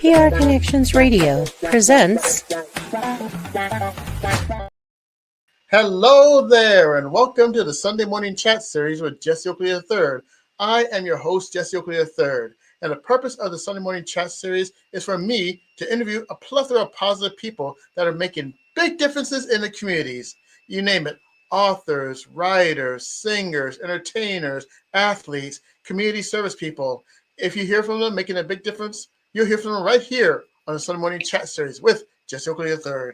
PR Connections Radio presents. Hello there, and welcome to the Sunday Morning Chat Series with Jesse Oakley III. I am your host, Jesse Oakley III, and the purpose of the Sunday Morning Chat Series is for me to interview a plethora of positive people that are making big differences in the communities. You name it, authors, writers, singers, entertainers, athletes, community service people. If you hear from them making a big difference, you'll hear from them right here on the Sunday Morning Chat Series with Jesse Oakley III.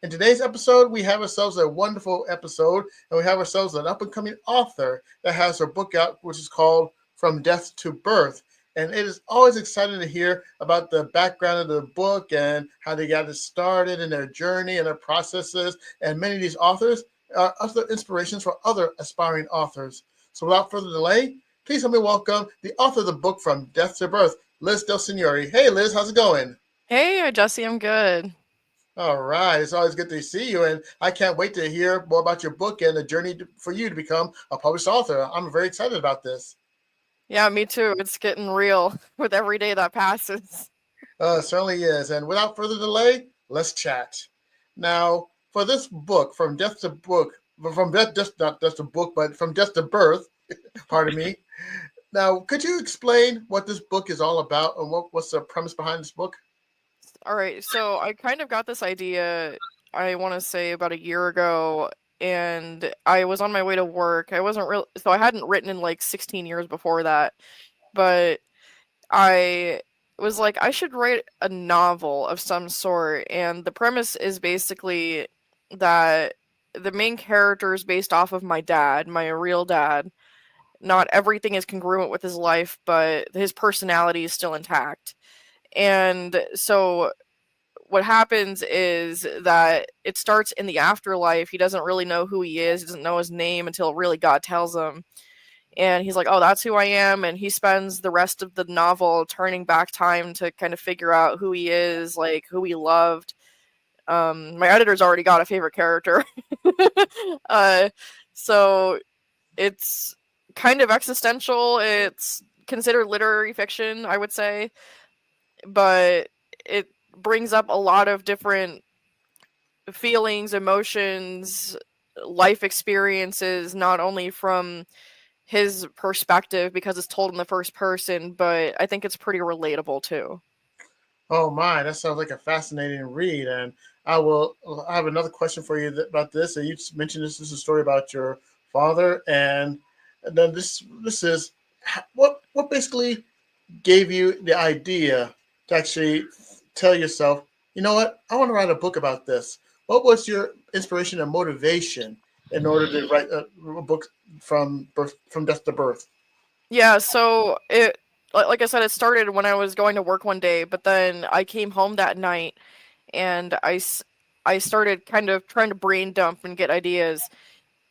In today's episode, we have ourselves a wonderful episode, and we have ourselves an up-and-coming author that has her book out, which is called From Death to Birth. And it is always exciting to hear about the background of the book and how they got it started and their journey and their processes. And many of these authors are other inspirations for other aspiring authors. So without further delay, please help me welcome the author of the book From Death to Birth, Liz DelSignore. Hey, Liz, how's it going? Hey, Jesse, I'm good. All right. It's always good to see you, and I can't wait to hear more about your book and the journey for you to become a published author. I'm very excited about this. Yeah, me too. It's getting real with every day that passes. It certainly is. And without further delay, let's chat. Now, for this book, From Death to Book, from death, not Death to Book, but From Death to Birth, pardon me. Now, could you explain what this book is all about and what's the premise behind this book? All right, so I kind of got this idea, I want to say about a year ago, and I was on my way to work. I hadn't written in like 16 years before that, but I was like, I should write a novel of some sort, and the premise is basically that the main character is based off of my dad, my real dad. Not everything is congruent with his life, but his personality is still intact. And so what happens is that it starts in the afterlife. He doesn't really know who he is, he doesn't know his name until really God tells him. And he's like, oh, that's who I am. And he spends the rest of the novel turning back time to kind of figure out who he is, like who he loved. My editor's already got a favorite character. So it's kind of existential. It's considered literary fiction, I would say. But it brings up a lot of different feelings, emotions, life experiences, not only from his perspective because it's told in the first person, but I think it's pretty relatable too. Oh my, that sounds like a fascinating read. And I have another question for you about this. And you just mentioned this is a story about your father, and then this is what basically gave you the idea to actually tell yourself, you know what, I want to write a book about this. What was your inspiration and motivation in order to write a book from death to birth? Yeah, so it like I said, it started when I was going to work one day, but then I came home that night and I started kind of trying to brain dump and get ideas.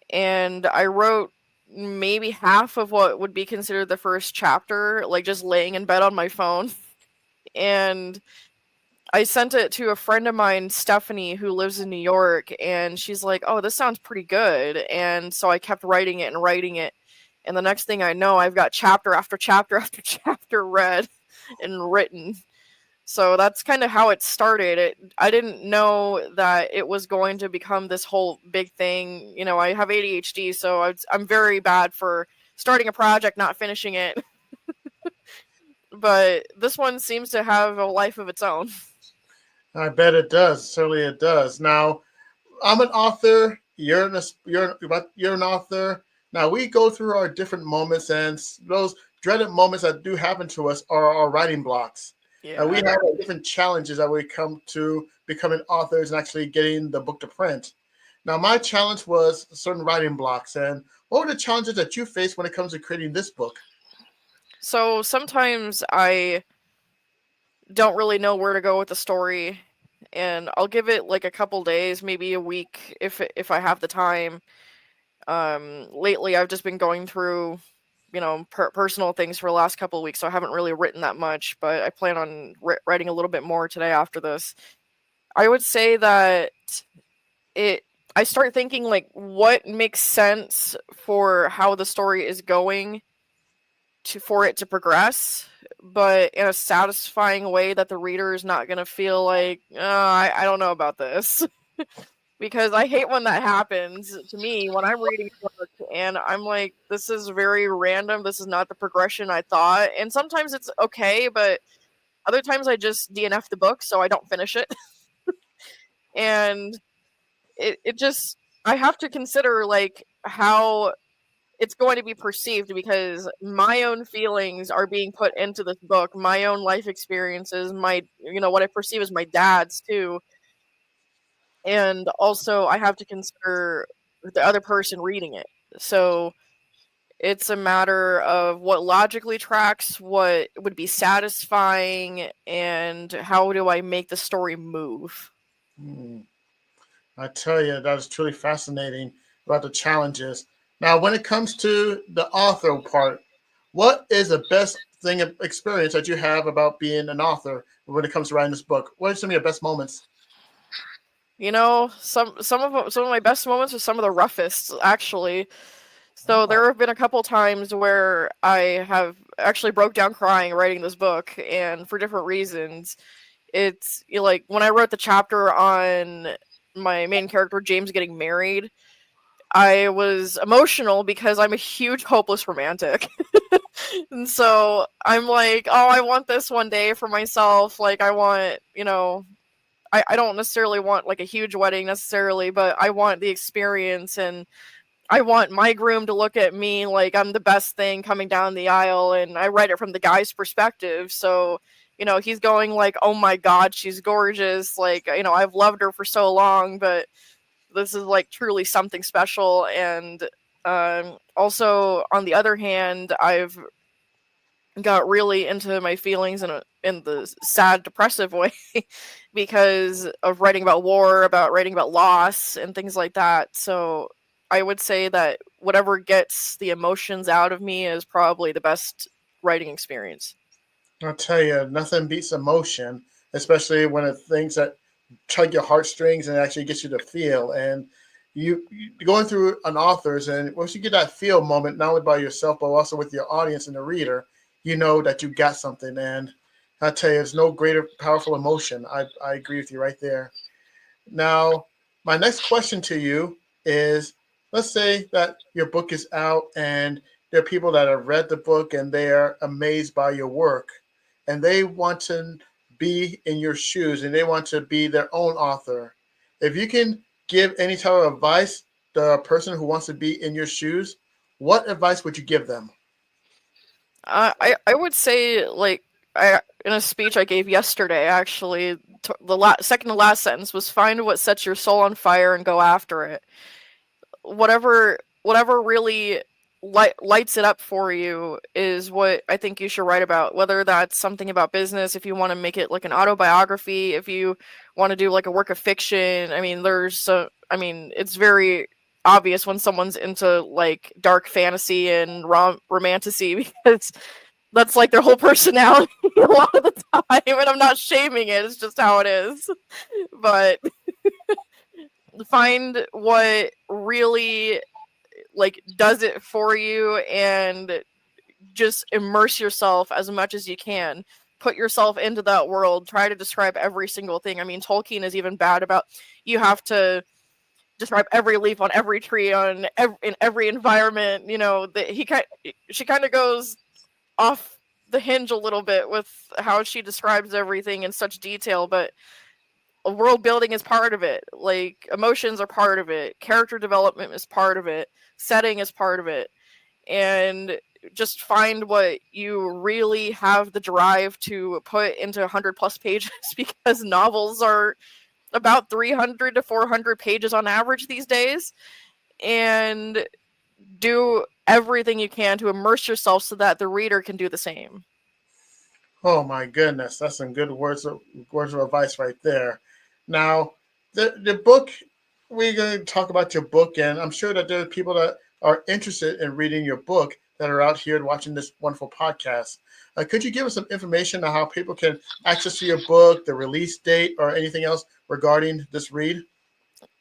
And I wrote maybe half of what would be considered the first chapter, like just laying in bed on my phone. And I sent it to a friend of mine, Stephanie, who lives in New York, and she's like, oh, this sounds pretty good. And so I kept writing it and writing it. And the next thing I know, I've got chapter after chapter after chapter read and written. So that's kind of how it started. I didn't know that it was going to become this whole big thing. You know, I have ADHD, so I'm very bad for starting a project, not finishing it. But this one seems to have a life of its own. I bet it does. Certainly, it does. Now, I'm an author. You're an author. Now we go through our different moments, and those dreaded moments that do happen to us are our writing blocks. Yeah. We have our different challenges that we come to becoming authors and actually getting the book to print. Now, my challenge was certain writing blocks. And what were the challenges that you faced when it comes to creating this book? So sometimes I don't really know where to go with the story, and I'll give it like a couple days, maybe a week if I have the time. Lately I've just been going through, personal things for the last couple of weeks, so I haven't really written that much, but I plan on writing a little bit more today after this. I would say that I start thinking like what makes sense for how the story is going, for it to progress, but in a satisfying way that the reader is not going to feel like, I don't know about this. Because I hate when that happens to me when I'm reading a book and I'm like, this is very random. This is not the progression I thought. And sometimes it's okay, but other times I just DNF the book, so I don't finish it. And it just, I have to consider like how it's going to be perceived, because my own feelings are being put into this book, my own life experiences, my, what I perceive as my dad's too. And also I have to consider the other person reading it. So it's a matter of what logically tracks, what would be satisfying, and how do I make the story move. I tell you, that is truly fascinating about the challenges. Now, when it comes to the author part, what is the best thing experience that you have about being an author when it comes to writing this book? What are some of your best moments? Some of my best moments are some of the roughest, actually. So there Oh, have been a couple times where I have actually broke down crying writing this book, and for different reasons. It's like when I wrote the chapter on my main character James getting married, I was emotional because I'm a huge hopeless romantic. And so I'm like, oh, I want this one day for myself. Like, I want, I don't necessarily want like a huge wedding necessarily, but I want the experience, and I want my groom to look at me like I'm the best thing coming down the aisle, and I write it from the guy's perspective. So, he's going like, oh my God, she's gorgeous. Like, I've loved her for so long, but this is like truly something special. And also, on the other hand, I've got really into my feelings in the sad, depressive way because of writing about war, about writing about loss, and things like that. So I would say that whatever gets the emotions out of me is probably the best writing experience. I'll tell you, nothing beats emotion, especially when it's things that tug your heartstrings and actually gets you to feel. And you going through an author's, and once you get that feel moment, not only by yourself but also with your audience and the reader, you know that you got something. And I tell you, there's no greater powerful emotion. I agree with you right there. Now, my next question to you is, let's say that your book is out and there are people that have read the book and they are amazed by your work and they want to be in your shoes and they want to be their own author. If you can give any type of advice to a person who wants to be in your shoes, what advice would you give them? I would say, like, in a speech I gave yesterday, actually, second to last sentence was, find what sets your soul on fire and go after it. Whatever really lights it up for you is what I think you should write about. Whether that's something about business, if you want to make it like an autobiography, if you want to do like a work of fiction. I mean, it's very obvious when someone's into like dark fantasy and romantasy because that's like their whole personality a lot of the time. And I'm not shaming it; it's just how it is. But find what really like does it for you, and just immerse yourself as much as you can. Put yourself into that world. Try to describe every single thing. I mean, Tolkien is even bad about, you have to describe every leaf on every tree in every environment. She kind of goes off the hinge a little bit with how she describes everything in such detail, but world building is part of it. Like, emotions are part of it. Character development is part of it. Setting is part of it. And just find what you really have the drive to put into 100 plus pages because novels are about 300 to 400 pages on average these days. And do everything you can to immerse yourself so that the reader can do the same. Oh my goodness, that's some good words of advice right there. Now, the book, we're going to talk about your book, and I'm sure that there are people that are interested in reading your book that are out here watching this wonderful podcast. Could you give us some information on how people can access your book, the release date, or anything else regarding this read?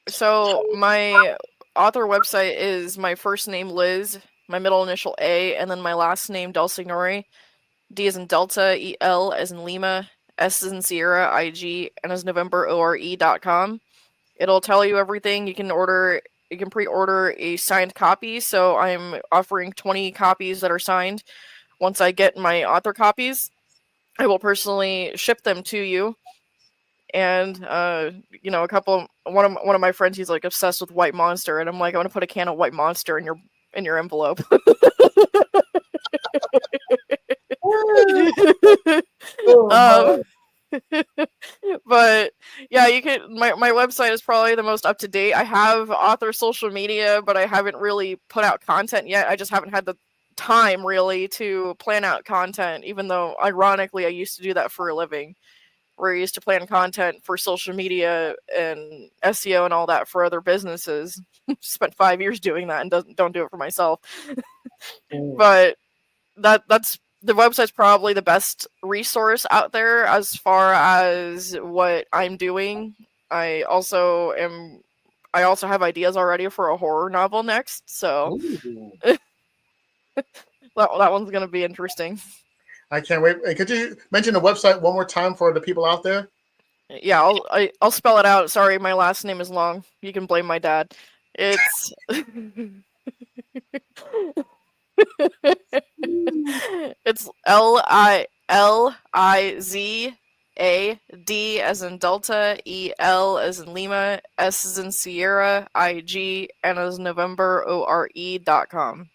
So my author website is my first name, Liz, my middle initial A, and then my last name, DelSignore. D as in Delta, E-L as in Lima, S as in Sierra, I-G, and as November, O-R-E.com. It'll tell you everything. You can pre-order a signed copy, so I'm offering 20 copies that are signed. Once I get my author copies, I will personally ship them to you. And one of my friends, he's like obsessed with White Monster, and I'm like, I want to put a can of White Monster in your envelope. Oh, But yeah, you can. My website is probably the most up to date. I have author social media, but I haven't really put out content yet. I just haven't had the time really to plan out content, even though ironically I used to do that for a living, where I used to plan content for social media and SEO and all that for other businesses. Spent 5 years doing that and don't do it for myself. But that's the website's probably the best resource out there as far as what I'm doing. I also have ideas already for a horror novel next, so that one's gonna be interesting. I can't wait. Hey, could you mention the website one more time for the people out there? Yeah, I'll spell it out. Sorry, my last name is long. You can blame my dad. It's it's LIZAD as in Delta, EL as in Lima, S as in Sierra, IG, and as November, ORE.com.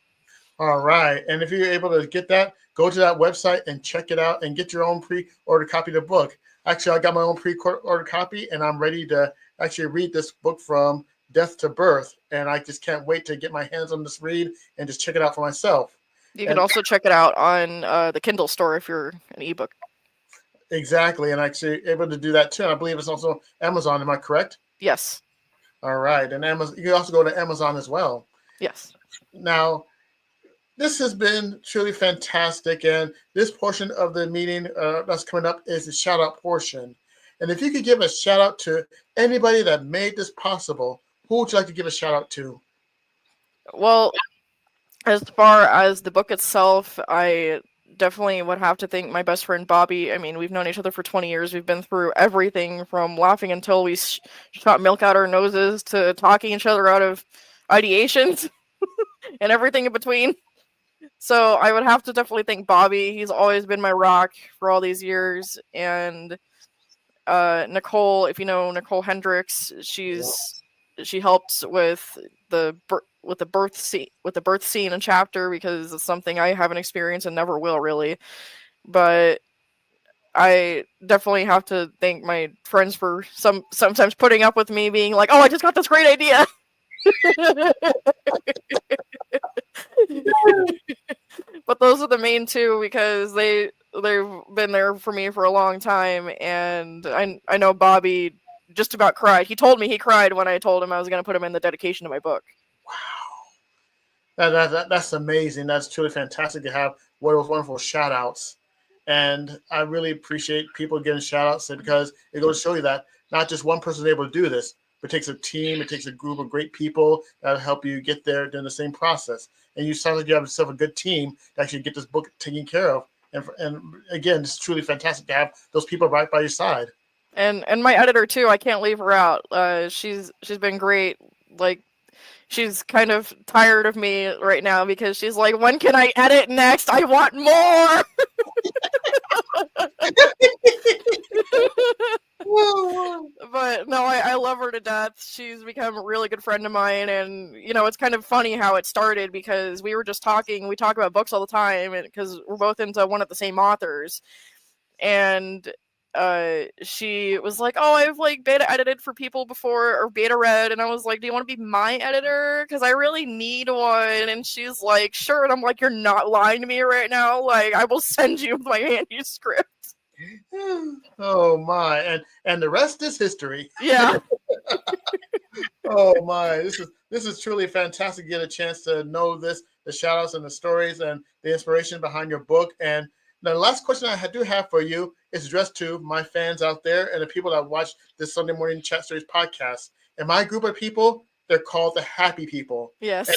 All right. And if you're able to get that, go to that website and check it out and get your own pre-order copy of the book. Actually, I got my own pre-order copy, and I'm ready to actually read this book from death to birth. And I just can't wait to get my hands on this read and just check it out for myself. You can also check it out on the Kindle store if you're an ebook. Exactly. And actually able to do that too. And I believe it's also Amazon. Am I correct? Yes. All right. And Amazon, you can also go to Amazon as well. Yes. Now, this has been truly fantastic. And this portion of the meeting that's coming up is the shout out portion. And if you could give a shout out to anybody that made this possible, who would you like to give a shout out to? Well, as far as the book itself, I definitely would have to thank my best friend Bobby. I mean, we've known each other for 20 years. We've been through everything from laughing until we shot milk out our noses to talking each other out of ideations and everything in between. So I would have to definitely thank Bobby. He's always been my rock for all these years. And Nicole, if you know Nicole Hendricks, she helped with the birth scene and chapter, because it's something I haven't experienced and never will really. But I definitely have to thank my friends for sometimes putting up with me being like, "Oh, I just got this great idea." But those are the main two, because they've been there for me for a long time, and I know Bobby just about cried. He told me he cried when I told him I was going to put him in the dedication to my book. Wow. That's amazing. That's truly fantastic to have one of those wonderful shout outs. And I really appreciate people getting shout outs, because it goes to show you that not just one person is able to do this, but it takes a team, it takes a group of great people that help you get there during the same process. And you sound like you have yourself a good team to actually get this book taken care of. And again, it's truly fantastic to have those people right by your side. And my editor too, I can't leave her out. She's been great. Like, she's kind of tired of me right now, because she's like, "When can I edit next? I want more." But no, I love her to death. She's become a really good friend of mine, and it's kind of funny how it started, because we were just talking. We talk about books all the time, and because we're both into one of the same authors, and she was like, "Oh, I've like beta edited for people before, or beta read," and I was like, "Do you want to be my editor? Because I really need one." And she's like, "Sure." And I'm like, "You're not lying to me right now. Like, I will send you my manuscript." Oh my, and the rest is history. Yeah. Oh my, this is truly fantastic to get a chance to know the shout outs and the stories and the inspiration behind your book. And the last question I do have for you is addressed to my fans out there and the people that watch this Sunday Morning Chat Series podcast. And my group of people, they're called the happy people. Yes.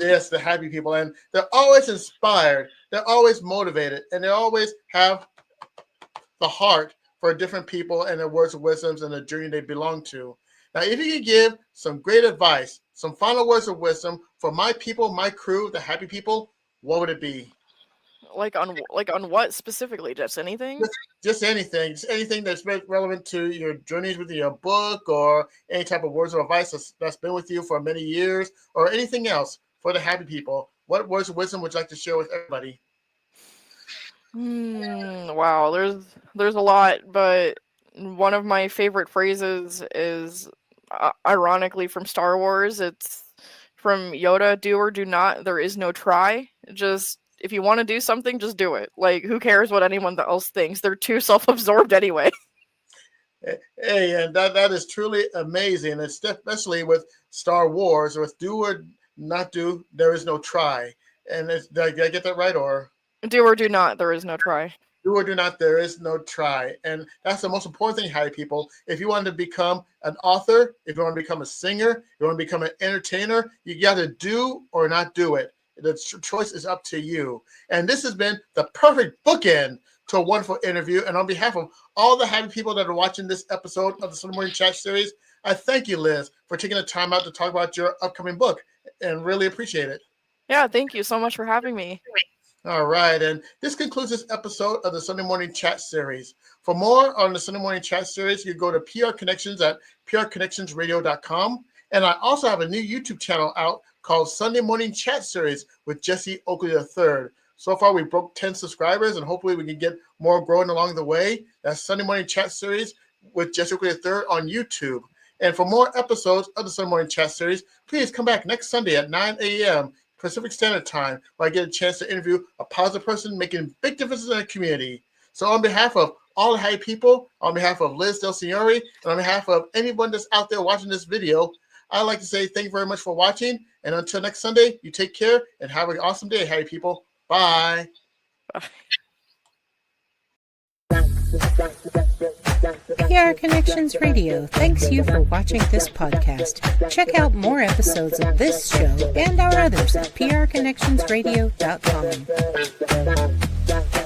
Yes, the happy people. And they're always inspired. They're always motivated. And they always have the heart for different people and their words of wisdom and the journey they belong to. Now, if you could give some great advice, some final words of wisdom for my people, my crew, the happy people, what would it be? Like on what specifically? Just anything? Just anything that's relevant to your journeys with your book, or any type of words of advice that's been with you for many years, or anything else for the happy people. What words of wisdom would you like to share with everybody? Wow, there's a lot, but one of my favorite phrases is ironically from Star Wars. It's from Yoda: "Do or do not. There is no try. Just if you want to do something, just do it. Like, who cares what anyone else thinks? They're too self-absorbed anyway." Hey, and that is truly amazing, especially with Star Wars. With do or not do, there is no try. And did I get that right, or? Do or do not, there is no try. Do or do not, there is no try. And that's the most important thing, happy people. If you want to become an author, if you want to become a singer, you want to become an entertainer, you got to do or not do it. The choice is up to you. And this has been the perfect bookend to a wonderful interview. And on behalf of all the happy people that are watching this episode of the Sunday Morning Chat series, I thank you, Liz, for taking the time out to talk about your upcoming book, and really appreciate it. Yeah, thank you so much for having me. All right, and this concludes this episode of the Sunday Morning Chat series. For more on the Sunday Morning Chat series, you go to PR Connections at prconnectionsradio.com. And I also have a new YouTube channel out called Sunday Morning Chat Series with Jesse Oakley III. So far, we broke 10 subscribers, and hopefully we can get more growing along the way. That's Sunday Morning Chat Series with Jesse Oakley III on YouTube. And for more episodes of the Sunday Morning Chat series, please come back next Sunday at 9 a.m. Pacific Standard Time, where I get a chance to interview a positive person making big differences in the community. So on behalf of all the happy people, on behalf of Liz DelSignore, and on behalf of anyone that's out there watching this video, I'd like to say thank you very much for watching. And until next Sunday, you take care and have an awesome day, happy people. Bye. PR Connections Radio thanks you for watching this podcast. Check out more episodes of this show and our others at prconnectionsradio.com.